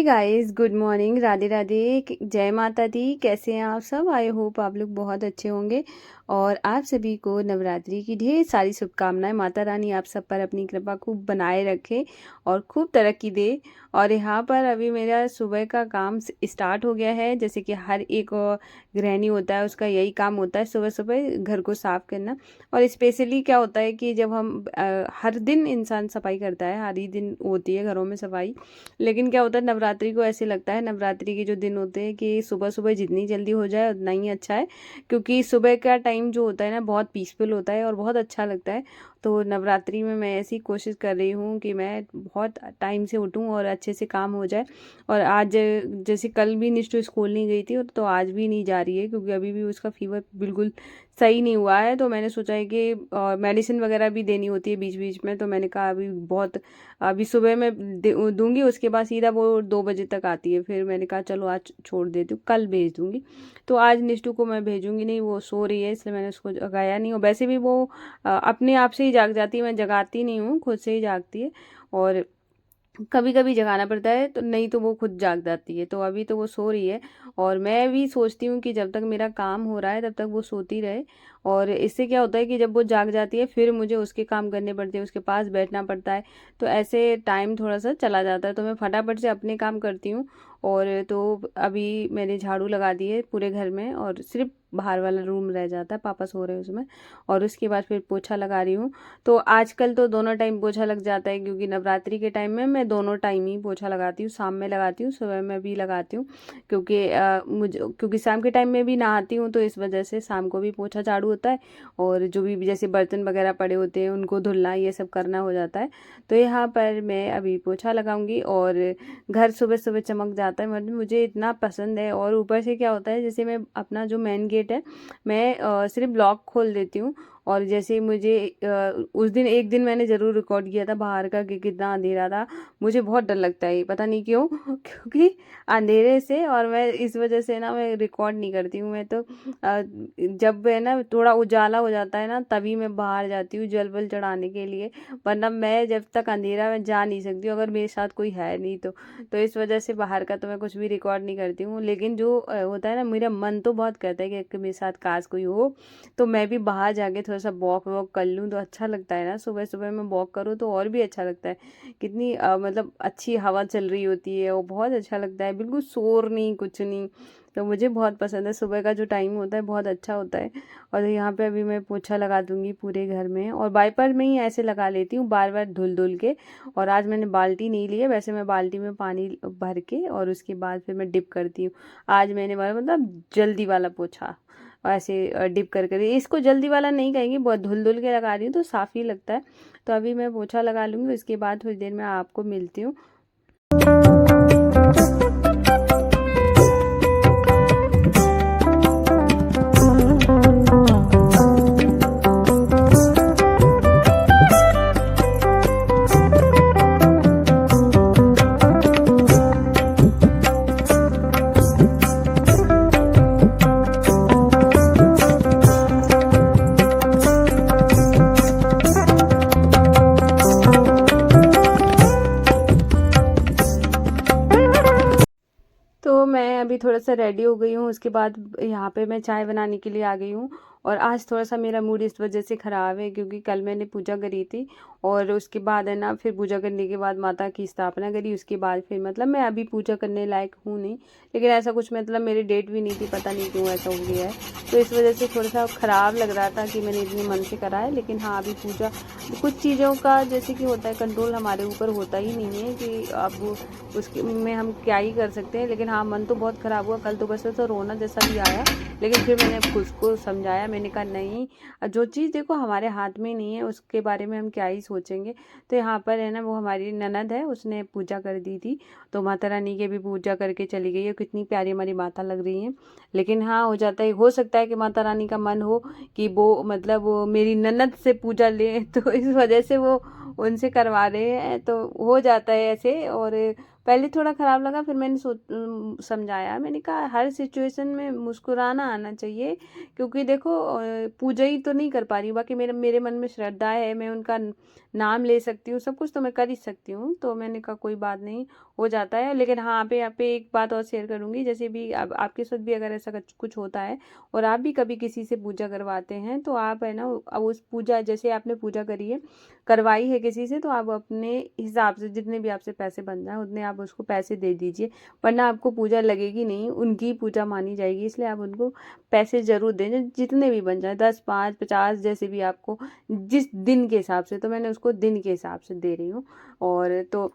हे guys, good morning, Radhe Radhe, जय माता दी। कैसे हैं आप सब? आई होप आप लोग बहुत अच्छे होंगे। और आप सभी को नवरात्रि की ढेर सारी शुभकामनाएं। माता रानी आप सब पर अपनी कृपा खूब बनाए रखे और खूब तरक्की दे। और यहाँ पर अभी मेरा सुबह का काम स्टार्ट हो गया है। जैसे कि हर एक गृहिणी होता है, उसका यही काम होता है सुबह सुबह घर को साफ करना। और स्पेशली क्या होता है कि जब हम हर दिन इंसान सफाई करता है, हर ही दिन होती है घरों में सफाई। लेकिन क्या होता है, नवरात्रि को ऐसे लगता है, नवरात्रि के जो दिन होते हैं, कि सुबह सुबह जितनी जल्दी हो जाए उतना ही अच्छा है। क्योंकि सुबह का टाइम जो होता है ना, बहुत पीसफुल होता है और बहुत अच्छा लगता है। तो नवरात्रि में मैं ऐसी कोशिश कर रही हूँ कि मैं बहुत टाइम से उठूँ और अच्छे से काम हो जाए। और आज जैसे कल भी निष्ठू स्कूल नहीं गई थी, और तो आज भी नहीं जा रही है, क्योंकि अभी भी उसका फीवर बिल्कुल सही नहीं हुआ है। तो मैंने सोचा है कि मेडिसिन वगैरह भी देनी होती है बीच बीच में। तो मैंने कहा अभी सुबह में दूंगी, उसके बाद सीधा वो 2 बजे तक आती है। फिर मैंने कहा चलो आज छोड़ देती हूँ, कल भेज दूंगी। तो आज निष्ठू को मैं भेजूंगी नहीं, वो सो रही है, इसलिए मैंने उसको जगाया नहीं। और वैसे भी वो अपने आप से ही जाग जाती है, मैं जगाती नहीं हूँ, खुद से ही जागती है। और कभी कभी जगाना पड़ता है, तो नहीं तो वो खुद जाग जाती है। तो अभी तो वो सो रही है। और मैं भी सोचती हूँ कि जब तक मेरा काम हो रहा है तब तक वो सोती रहे। और इससे क्या होता है कि जब वो जाग जाती है, फिर मुझे उसके काम करने पड़ते हैं, उसके पास बैठना पड़ता है। तो ऐसे टाइम थोड़ा सा चला जाता है। तो मैं फटाफट से अपने काम करती हूँ। और तो अभी मैंने झाड़ू लगा दी है पूरे घर में, और सिर्फ बाहर वाला रूम रह जाता है, पापा सो रहे हैं उसमें। और उसके बाद फिर पोछा लगा रही हूँ। तो आजकल तो दोनों टाइम पोछा लग जाता है, क्योंकि नवरात्रि के टाइम में मैं दोनों टाइम ही पोछा लगाती हूँ, शाम में लगाती हूँ, सुबह में भी लगाती हूँ। क्योंकि शाम के टाइम में भी नहाती हूँ, तो इस वजह से शाम को भी पोछा झाड़ू होता है। और जो भी जैसे बर्तन वगैरह पड़े होते हैं उनको धुलना, ये सब करना हो जाता है। तो यहाँ पर मैं अभी पोछा लगाऊंगी। और घर सुबह सुबह चमक जाता है, मतलब मुझे इतना पसंद है। और ऊपर से क्या होता है, जैसे मैं अपना जो मेन गेट है, मैं सिर्फ लॉक खोल देती हूँ। और जैसे मुझे उस दिन एक दिन मैंने ज़रूर रिकॉर्ड किया था बाहर का, कि कितना अंधेरा था। मुझे बहुत डर लगता है, पता नहीं क्यों क्योंकि अंधेरे से, और मैं इस वजह से ना मैं रिकॉर्ड नहीं करती हूँ। मैं तो जब है ना थोड़ा उजाला हो जाता है ना, तभी मैं बाहर जाती हूँ जल वल चढ़ाने के लिए। वरना मैं जब तक अंधेरा में जा नहीं सकती हूँ, अगर मेरे साथ कोई है नहीं तो इस वजह से बाहर का तो मैं कुछ भी रिकॉर्ड नहीं करती हूँ। लेकिन जो होता है ना, मेरा मन तो बहुत करता है कि मेरे साथ काश कोई हो, तो मैं भी बाहर जाके थोड़ा सा वॉक वॉक कर लूँ, तो अच्छा लगता है ना। सुबह सुबह मैं वॉक करूँ तो और भी अच्छा लगता है। कितनी मतलब अच्छी हवा चल रही होती है, और बहुत अच्छा लगता है, बिल्कुल शोर नहीं, कुछ नहीं। तो मुझे बहुत पसंद है, सुबह का जो टाइम होता है बहुत अच्छा होता है। और यहाँ पे अभी मैं पोछा लगा दूंगी पूरे घर में, और वाइपर में ही ऐसे लगा लेती हूँ, बार बार धुल धुल के। और आज मैंने बाल्टी नहीं ली है, वैसे मैं बाल्टी में पानी भर के और उसके बाद फिर मैं डिप करती हूँ। आज मैंने मतलब जल्दी वाला पोछा ऐसे डिप कर कर, इसको जल्दी वाला नहीं कहेंगे, बहुत धुल धुल के लगा रही हूँ तो साफ़ ही लगता है। तो अभी मैं पोछा लगा लूँगी, उसके बाद थोड़ी देर में आपको मिलती हूँ। तो मैं अभी थोड़ा सा रेडी हो गई हूँ, उसके बाद यहाँ पे मैं चाय बनाने के लिए आ गई हूँ। और आज थोड़ा सा मेरा मूड इस वजह से ख़राब है, क्योंकि कल मैंने पूजा करी थी, और उसके बाद है ना, फिर पूजा करने के बाद माता की स्थापना करी, उसके बाद फिर मतलब मैं अभी पूजा करने लायक हूँ नहीं। लेकिन ऐसा कुछ मतलब मेरी डेट भी नहीं थी, पता नहीं क्यों ऐसा हो गया है। तो इस वजह से थोड़ा सा ख़राब लग रहा था कि मैंने इतने मन से करा है। लेकिन हाँ, अभी पूजा, कुछ चीज़ों का जैसे कि होता है, कंट्रोल हमारे ऊपर होता ही नहीं है, कि अब उसके में हम क्या ही कर सकते हैं। लेकिन हाँ, मन तो बहुत ख़राब हुआ कल, तो बस तो रोना जैसा भी आया। लेकिन फिर मैंने खुद को समझाया, मैंने कहा नहीं, जो चीज़ देखो हमारे हाथ में नहीं है उसके बारे में हम क्या ही सोचेंगे। तो यहाँ पर है ना, वो हमारी ननद है, उसने पूजा कर दी थी, तो माता रानी की भी पूजा करके चली गई है। कितनी प्यारी हमारी माता लग रही हैं। लेकिन हाँ, हो जाता है, हो सकता है कि माता रानी का मन हो कि वो मतलब वो मेरी ननद से पूजा ले, तो इस वजह से वो उनसे करवा रहे हैं, तो हो जाता है ऐसे। और पहले थोड़ा ख़राब लगा, फिर मैंने समझाया, मैंने कहा हर सिचुएशन में मुस्कुराना आना चाहिए, क्योंकि देखो पूजा ही तो नहीं कर पा रही हूँ, बाकी मेरे मन में श्रद्धा है, मैं उनका नाम ले सकती हूँ, सब कुछ तो मैं कर ही सकती हूँ। तो मैंने कहा कोई बात नहीं, हो जाता है। लेकिन हाँ, यहाँ पे एक बात और शेयर करूँगी, जैसे भी अब आपके साथ भी अगर ऐसा कुछ होता है और आप भी कभी किसी से पूजा करवाते हैं, तो आप है ना, अब उस पूजा, जैसे आपने पूजा करी है, करवाई है किसी से, तो आप अपने हिसाब से जितने भी आपसे पैसे बन जाए उतने आप उसको पैसे दे दीजिए, वरना आपको पूजा लगेगी नहीं, उनकी पूजा मानी जाएगी। इसलिए आप उनको पैसे ज़रूर दें, जितने भी बन जाए, 10, 5, 50, जैसे भी आपको जिस दिन के हिसाब से। तो मैंने उसको दिन के हिसाब से दे रही हूँ। और तो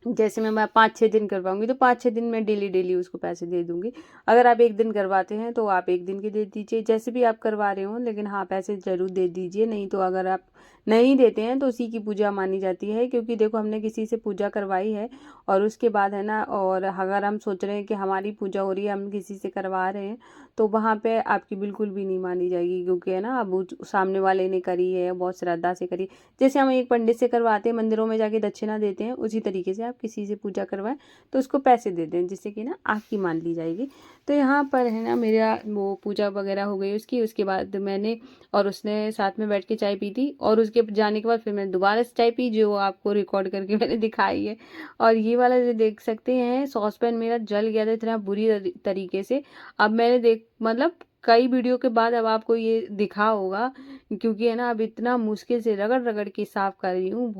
जैसे मैं 5-6 दिन करवाऊंगी, तो 5-6 दिन में डेली डेली उसको पैसे दे दूंगी। अगर आप एक दिन करवाते हैं तो आप एक दिन के दे दीजिए, जैसे भी आप करवा रहे हो, लेकिन हाँ पैसे ज़रूर दे दीजिए। नहीं तो अगर आप नहीं देते हैं तो उसी की पूजा मानी जाती है, क्योंकि देखो हमने किसी से पूजा करवाई है और उसके बाद है ना, और अगर हम सोच रहे हैं कि हमारी पूजा हो रही है, हम किसी से करवा रहे हैं, तो वहाँ पे आपकी बिल्कुल भी नहीं मानी जाएगी, क्योंकि है ना, अब सामने वाले ने करी है, बहुत श्रद्धा से करी। जैसे हम एक पंडित से करवाते हैं, मंदिरों में जाके दक्षिणा देते हैं, उसी तरीके से आप किसी से पूजा करवाएं तो उसको पैसे दे दें, जिससे कि ना आपकी मान ली जाएगी। तो यहाँ पर है ना, मेरा वो पूजा वगैरह हो गई उसकी, उसके बाद मैंने और उसने साथ में बैठ के चाय पी थी, और उसके जाने के बाद फिर मैंने दोबारा से चाय पी, जो आपको रिकॉर्ड करके मैंने दिखाई है। और ये वाला जो देख सकते हैं, सॉस पैन मेरा जल गया था इतना बुरी तरीके से। अब मैंने मतलब कई वीडियो के बाद अब आपको ये दिखा होगा, क्योंकि है ना, अब इतना मुश्किल से रगड़ रगड़ के साफ कर रही हूँ,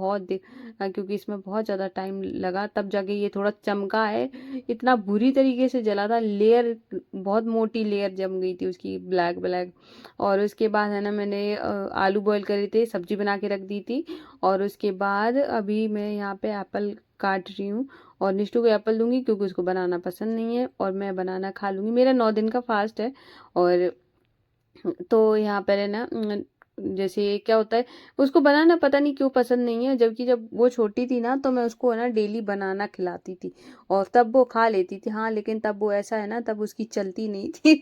क्योंकि इसमें बहुत ज़्यादा टाइम लगा, तब जाके ये थोड़ा चमका है। इतना बुरी तरीके से जला था, लेयर बहुत मोटी लेयर जम गई थी उसकी, ब्लैक ब्लैक। और उसके बाद है ना, मैंने आलू बॉईल करे थे, सब्जी बना के रख दी थी। और उसके बाद अभी मैं यहाँ पे एप्पल काट रही हूँ, और निष्ठू को एप्पल दूंगी, क्योंकि उसको बनाना पसंद नहीं है, और मैं बनाना खा लूँगी। मेरा 9 दिन का फास्ट है। और तो यहाँ पर है ना, जैसे क्या होता है, उसको बनाना पता नहीं क्यों पसंद नहीं है, जबकि जब वो छोटी थी ना, तो मैं उसको है ना डेली बनाना खिलाती थी, और तब वो खा लेती थी। हाँ, लेकिन तब वो ऐसा है ना, तब उसकी चलती नहीं थी।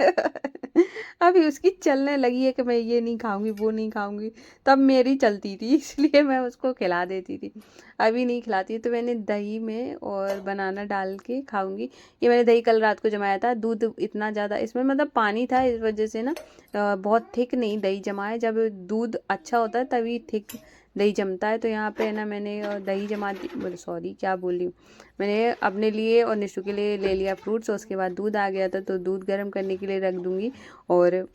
अभी उसकी चलने लगी है कि मैं ये नहीं खाऊंगी, वो नहीं खाऊंगी, तब मेरी चलती थी, इसलिए मैं उसको खिला देती थी। अभी नहीं खिलाती। तो मैंने दही में और बनाना डाल के खाऊंगी। ये मैंने दही कल रात को जमाया था, दूध इतना ज़्यादा इसमें मतलब पानी था, इस वजह से ना बहुत थिक नहीं दही जमा है। जब दूध अच्छा होता है तभी थिक दही जमता है। तो यहाँ पे है ना, मैंने दही जमा दी, सॉरी क्या बोल रही हूँ, मैंने अपने लिए और निशु के लिए ले लिया फ्रूट्स। और उसके बाद दूध आ गया था, तो दूध गर्म करने के लिए रख दूँगी। और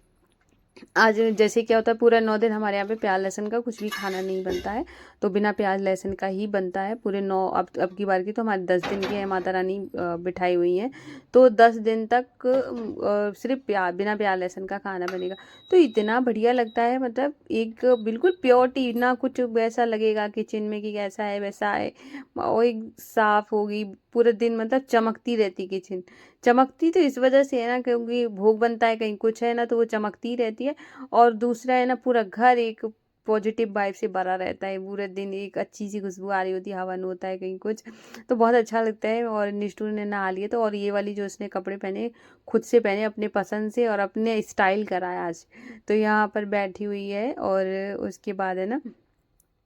आज जैसे क्या होता है, पूरा 9 दिन हमारे यहाँ पे प्याज लहसुन का कुछ भी खाना नहीं बनता है, तो बिना प्याज लहसुन का ही बनता है पूरे 9। अब की बार की तो हमारे 10 दिन की है, माता रानी बिठाई हुई हैं, तो 10 दिन तक सिर्फ बिना प्याज लहसुन का खाना बनेगा। तो इतना बढ़िया लगता है, मतलब एक बिल्कुल प्योरिटी ना, कुछ वैसा लगेगा किचन में कि कैसा है वैसा है, और एक साफ होगी पूरे दिन, मतलब चमकती रहती किचन। चमकती तो इस वजह से है ना, क्योंकि भोग बनता है, कहीं कुछ है ना, तो वो चमकती रहती है। और दूसरा है ना, पूरा घर एक पॉजिटिव वाइब से भरा रहता है पूरे दिन, एक अच्छी सी खुशबू आ रही होती है, हवन होता है कहीं कुछ, तो बहुत अच्छा लगता है। और निष्ठू ने नहा लिया, तो और ये वाली जो उसने कपड़े पहने, खुद से पहने अपने पसंद से, और अपने स्टाइल कराया आज। तो यहाँ पर बैठी हुई है, और उसके बाद है ना,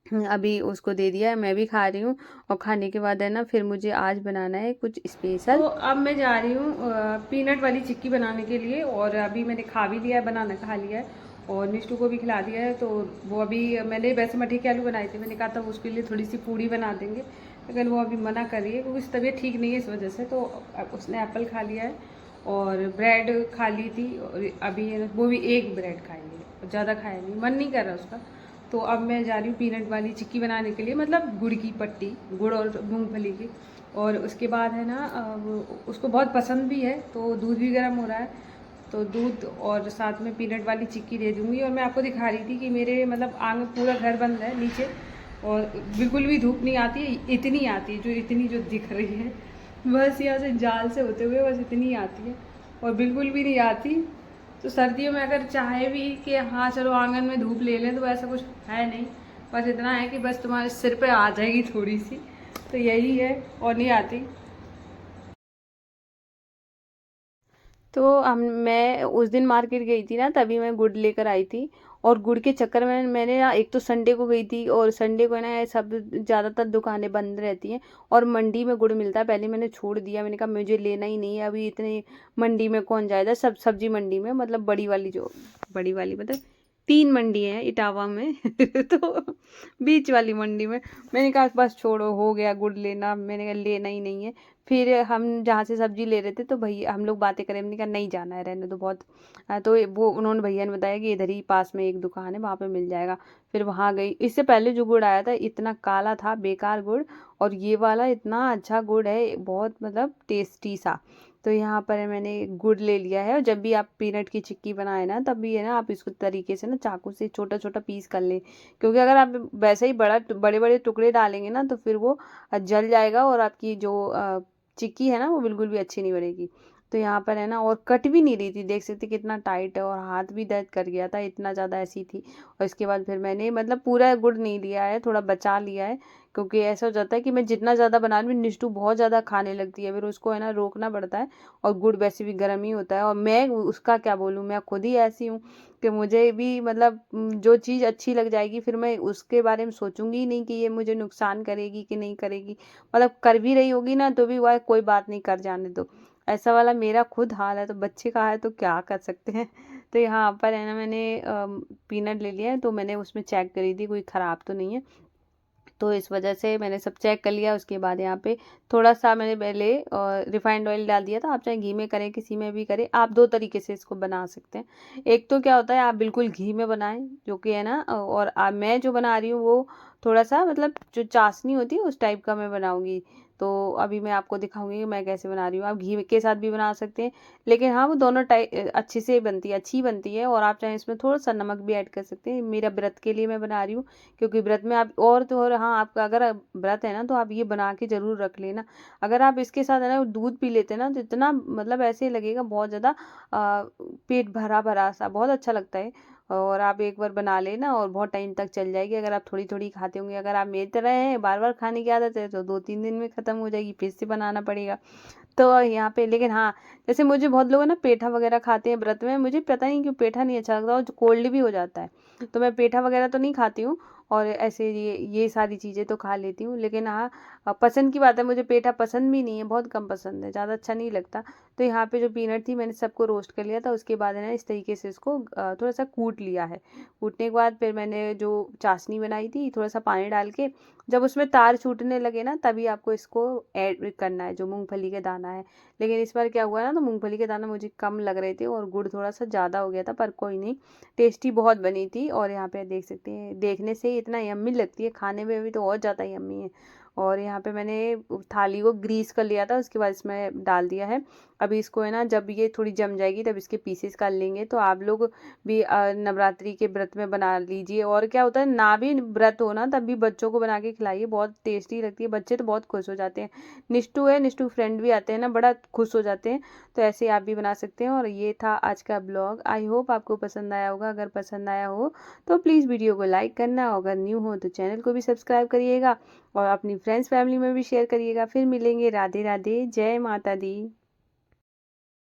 अभी उसको दे दिया है, मैं भी खा रही हूँ। और खाने के बाद है ना, फिर मुझे आज बनाना है कुछ स्पेशल। तो अब मैं जा रही हूँ पीनट वाली चिक्की बनाने के लिए, और अभी मैंने खा भी लिया है, बनाना खा लिया है, और निष्ठू को भी खिला दिया है। तो वो अभी, मैंने वैसे मठी के आलू बनाए थे, मैंने कहा था उसके लिए थोड़ी सी पूड़ी बना देंगे, लेकिन वो अभी मना कर रही है, क्योंकि उसकी तबीयत ठीक नहीं है इस वजह से। तो उसने एप्पल खा लिया है, और ब्रेड खा ली थी, और अभी वो भी एक ब्रेड खाई है, ज़्यादा खाया नहीं, मन नहीं कर रहा उसका। तो अब मैं जा रही हूँ पीनट वाली चिक्की बनाने के लिए, मतलब गुड़ की पट्टी, गुड़ और मूंगफली की। और उसके बाद है ना, उसको बहुत पसंद भी है, तो दूध भी गर्म हो रहा है, तो दूध और साथ में पीनट वाली चिक्की दे दूँगी। और मैं आपको दिखा रही थी कि मेरे मतलब आंगन पूरा घर बंद है नीचे, और बिल्कुल भी धूप नहीं आती है, इतनी आती है, इतनी जो दिख रही है, बस यहाँ से जाल से होते हुए बस इतनी आती है, और बिल्कुल भी नहीं आती। तो सर्दियों में अगर चाहे भी कि हाँ चलो आंगन में धूप ले लें, तो ऐसा कुछ है नहीं, बस इतना है कि बस तुम्हारे सिर पे आ जाएगी थोड़ी सी, तो यही है, और नहीं आती। तो मैं उस दिन मार्केट गई थी ना, तभी मैं गुड़ लेकर आई थी, और गुड़ के चक्कर में मैंने ना एक तो संडे को गई थी, और संडे को है ना सब ज़्यादातर दुकानें बंद रहती हैं, और मंडी में गुड़ मिलता है। पहले मैंने छोड़ दिया, मैंने कहा मुझे लेना ही नहीं है अभी, इतने मंडी में कौन जाएगा, सब सब्जी मंडी में, मतलब बड़ी वाली, जो बड़ी वाली मतलब 3 मंडी है इटावा में तो बीच वाली मंडी में मैंने कहा बस छोड़ो, हो गया गुड़ लेना, मैंने कहा लेना ही नहीं है। फिर हम जहाँ से सब्जी ले रहे थे तो भैया, हम लोग बातें करें, हमने कहा नहीं जाना है, रहने दो बहुत। तो वो उन्होंने, भैया ने बताया कि इधर ही पास में एक दुकान है, वहाँ पे मिल जाएगा। फिर वहाँ गई। इससे पहले जो गुड़ आया था इतना काला था, बेकार गुड़, और ये वाला इतना अच्छा गुड़ है, बहुत मतलब टेस्टी सा। तो यहाँ पर मैंने गुड़ ले लिया है, और जब भी आप पीनट की चिक्की बनाए ना, तब भी है ना, आप इसको तरीके से ना चाकू से छोटा छोटा पीस कर ले, क्योंकि अगर आप वैसे ही बड़े बड़े टुकड़े डालेंगे ना तो फिर वो जल जाएगा, और आपकी जो चिक्की है ना वो बिल्कुल भी अच्छी नहीं बनेगी। तो यहाँ पर है ना, और कट भी नहीं रही थी, देख सकते कितना टाइट है, और हाथ भी दर्द कर गया था, इतना ज़्यादा ऐसी थी। और इसके बाद फिर मैंने मतलब पूरा गुड़ नहीं लिया है, थोड़ा बचा लिया है, क्योंकि ऐसा हो जाता है कि मैं जितना ज़्यादा बना रही हूँ, निष्ठू बहुत ज़्यादा खाने लगती है, फिर उसको है ना रोकना पड़ता है। और गुड़ वैसे भी गर्म ही होता है, और मैं उसका क्या बोलूँ, मैं खुद ही ऐसी हूँ कि मुझे भी मतलब जो चीज़ अच्छी लग जाएगी फिर मैं उसके बारे में सोचूंगी ही नहीं कि ये मुझे नुकसान करेगी कि नहीं करेगी। मतलब कर भी रही होगी ना तो भी वह कोई बात नहीं, कर जाने दो, ऐसा वाला मेरा खुद हाल है। तो बच्चे का है तो क्या कर सकते हैं। तो यहाँ पर है ना, मैंने पीनट ले लिया है, तो मैंने उसमें चेक करी थी कोई ख़राब तो नहीं है, तो इस वजह से मैंने सब चेक कर लिया। उसके बाद यहाँ पे थोड़ा सा मैंने पहले रिफाइंड ऑयल डाल दिया था, आप चाहे घी में करें, किसी में भी करें, आप दो तरीके से इसको बना सकते हैं। एक तो क्या होता है, आप बिल्कुल घी में बनाएं, जो कि है ना, और मैं जो बना रही हूँ वो थोड़ा सा मतलब जो चाशनी होती है उस टाइप का मैं बनाऊंगी। तो अभी मैं आपको दिखाऊंगी कि मैं कैसे बना रही हूँ। आप घी के साथ भी बना सकते हैं, लेकिन हाँ वो दोनों टाइप अच्छी से बनती है, अच्छी बनती है। और आप चाहें इसमें थोड़ा सा नमक भी ऐड कर सकते हैं, मेरा व्रत के लिए मैं बना रही हूँ, क्योंकि व्रत में आप और तो और, हाँ आपका अगर व्रत है ना तो आप ये बना के ज़रूर रख लेना। अगर आप इसके साथ है ना दूध पी लेते हैं ना, तो इतना मतलब ऐसे लगेगा बहुत ज़्यादा पेट भरा भरा सा, बहुत अच्छा लगता है। और आप एक बार बना लेना और बहुत टाइम तक चल जाएगी, अगर आप थोड़ी थोड़ी खाते होंगे। अगर आप मेरी तरह हैं बार बार खाने की आदत है तो 2-3 दिन में ख़त्म हो जाएगी, फिर से बनाना पड़ेगा। तो यहाँ पे लेकिन हाँ, जैसे मुझे बहुत लोग है ना पेठा वगैरह खाते हैं व्रत में, मुझे पता नहीं क्यों पेठा नहीं अच्छा लगता, और कोल्ड भी हो जाता है, तो मैं पेठा वगैरह तो नहीं खाती हूँ। और ऐसे ये सारी चीज़ें तो खा लेती हूँ, लेकिन हाँ पसंद की बात है, मुझे पेठा पसंद भी नहीं है, बहुत कम पसंद है, ज़्यादा अच्छा नहीं लगता। तो यहाँ पे जो पीनट थी मैंने सबको रोस्ट कर लिया था, उसके बाद है ना इस तरीके से इसको थोड़ा सा कूट लिया है। कूटने के बाद फिर मैंने जो चाशनी बनाई थी, थोड़ा सा पानी डाल के, जब उसमें तार छूटने लगे ना तभी आपको इसको ऐड करना है, जो मूंगफली का दाना है। लेकिन इस बार क्या हुआ ना, तो मूंगफली के दाना मुझे कम लग रहे थे और गुड़ थोड़ा सा ज़्यादा हो गया था, पर कोई नहीं, टेस्टी बहुत बनी थी। और यहाँ पे देख सकते हैं, देखने से ही इतना यम्मी लगती है, खाने में भी तो और ज़्यादा यम्मी है। और यहाँ पे मैंने थाली को ग्रीस कर लिया था, उसके बाद इसमें डाल दिया है। अभी इसको है ना, जब ये थोड़ी जम जाएगी तब इसके पीसेस कर लेंगे। तो आप लोग भी नवरात्रि के व्रत में बना लीजिए। और क्या होता है ना, भी व्रत हो ना तब भी बच्चों को बना के खिलाइए, बहुत टेस्टी लगती है, बच्चे तो बहुत खुश हो जाते हैं। निष्ठू है, निष्ठू फ्रेंड भी आते हैं ना, बड़ा खुश हो जाते हैं। तो ऐसे आप भी बना सकते हैं। और ये था आज का ब्लॉग, आई होप आपको पसंद आया होगा। अगर पसंद आया हो तो प्लीज़ वीडियो को लाइक करना, अगर न्यू हो तो चैनल को भी सब्सक्राइब करिएगा, और अपनी फ्रेंड्स फैमिली में भी शेयर करिएगा। फिर मिलेंगे, राधे राधे, जय माता दी।